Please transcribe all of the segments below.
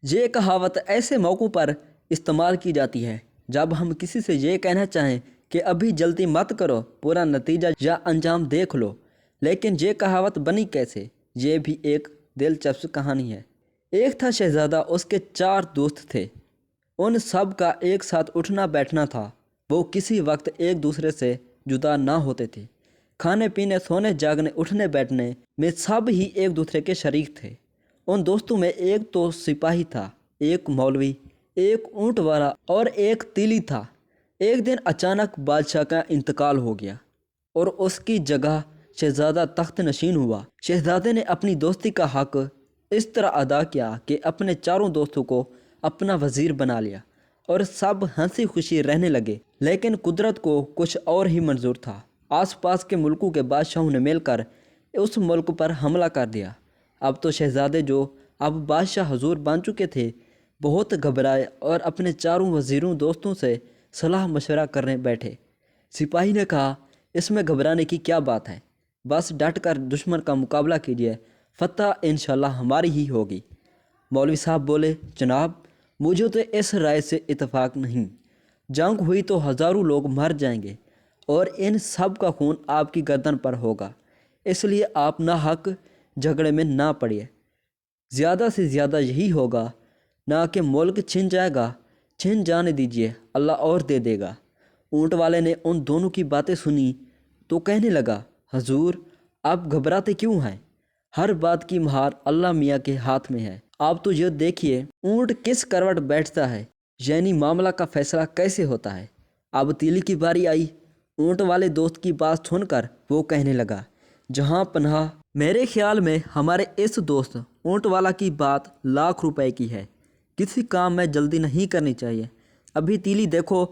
یہ کہاوت ایسے موقعوں پر استعمال کی جاتی ہے جب ہم کسی سے یہ کہنا چاہیں کہ ابھی جلدی مت کرو، پورا نتیجہ یا انجام دیکھ لو۔ لیکن یہ کہاوت بنی کیسے؟ یہ بھی ایک دلچسپ کہانی ہے۔ ایک تھا شہزادہ، اس کے 4 دوست تھے۔ ان سب کا ایک ساتھ اٹھنا بیٹھنا تھا۔ وہ کسی وقت ایک دوسرے سے جدا نہ ہوتے تھے۔ کھانے پینے، سونے جاگنے، اٹھنے بیٹھنے میں سب ہی ایک دوسرے کے شریک تھے۔ ان دوستوں میں ایک تو سپاہی تھا، ایک مولوی، ایک اونٹ والا اور ایک تیلی تھا۔ ایک دن اچانک بادشاہ کا انتقال ہو گیا اور اس کی جگہ شہزادہ تخت نشین ہوا۔ شہزادے نے اپنی دوستی کا حق اس طرح ادا کیا کہ اپنے 4 دوستوں کو اپنا وزیر بنا لیا اور سب ہنسی خوشی رہنے لگے۔ لیکن قدرت کو کچھ اور ہی منظور تھا۔ آس پاس کے ملکوں کے بادشاہوں نے مل کر اس ملک پر حملہ کر دیا۔ اب تو شہزادے، جو اب بادشاہ حضور بن چکے تھے، بہت گھبرائے اور اپنے 4 وزیروں دوستوں سے صلاح مشورہ کرنے بیٹھے۔ سپاہی نے کہا، اس میں گھبرانے کی کیا بات ہے؟ بس ڈٹ کر دشمن کا مقابلہ کیجیے، فتح انشاءاللہ ہماری ہی ہوگی۔ مولوی صاحب بولے، جناب، مجھے تو اس رائے سے اتفاق نہیں۔ جنگ ہوئی تو ہزاروں لوگ مر جائیں گے اور ان سب کا خون آپ کی گردن پر ہوگا، اس لیے آپ ناحق جھگڑے میں نہ پڑیے۔ زیادہ سے زیادہ یہی ہوگا، نہ کہ ملک چھن جائے گا۔ چھن جانے دیجیے، اللہ اور دے دے گا۔ اونٹ والے نے ان دونوں کی باتیں سنی تو کہنے لگا، حضور، آپ گھبراتے کیوں ہیں؟ ہر بات کی مہار اللہ میاں کے ہاتھ میں ہے۔ آپ تو یہ دیکھیے اونٹ کس کروٹ بیٹھتا ہے، یعنی معاملہ کا فیصلہ کیسے ہوتا ہے۔ اب تیلی کی باری آئی۔ اونٹ والے دوست کی بات سن کر وہ کہنے لگا، جہاں پناہ، میرے خیال میں ہمارے اس دوست اونٹ والا کی بات لاکھ روپے کی ہے۔ کسی کام میں جلدی نہیں کرنی چاہیے۔ ابھی تیلی دیکھو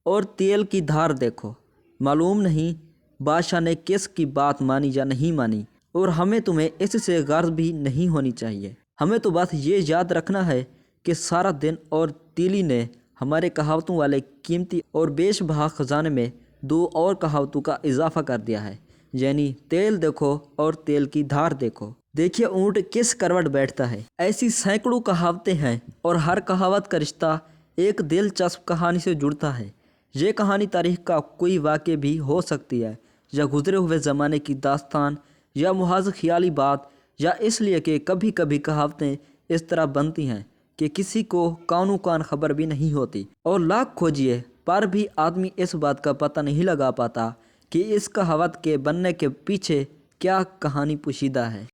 اور تیل کی دھار دیکھو، معلوم نہیں بادشاہ نے کس کی بات مانی یا نہیں مانی، اور ہمیں تمہیں اس سے غرض بھی نہیں ہونی چاہیے۔ ہمیں تو بس یہ یاد رکھنا ہے کہ سارا دن اور تیلی نے ہمارے کہاوتوں والے قیمتی اور بیش بہا خزانے میں 2 اور کہاوتوں کا اضافہ کر دیا ہے، یعنی تیل دیکھو اور تیل کی دھار دیکھو۔ دیکھیے اونٹ کس کروٹ بیٹھتا ہے۔ ایسی سینکڑوں کہاوتیں ہیں اور ہر کہاوت کا رشتہ ایک دلچسپ کہانی سے جڑتا ہے۔ یہ کہانی تاریخ کا کوئی واقعہ بھی ہو سکتی ہے، یا گزرے ہوئے زمانے کی داستان، یا محض خیالی بات، یا اس لیے کہ کبھی کبھی کہاوتیں اس طرح بنتی ہیں کہ کسی کو کانوں کان خبر بھی نہیں ہوتی، اور لاکھ کھوجیے پر بھی آدمی اس بات کا پتہ نہیں لگا پاتا کہ اس کہاوت کے بننے کے پیچھے کیا کہانی پوشیدہ ہے۔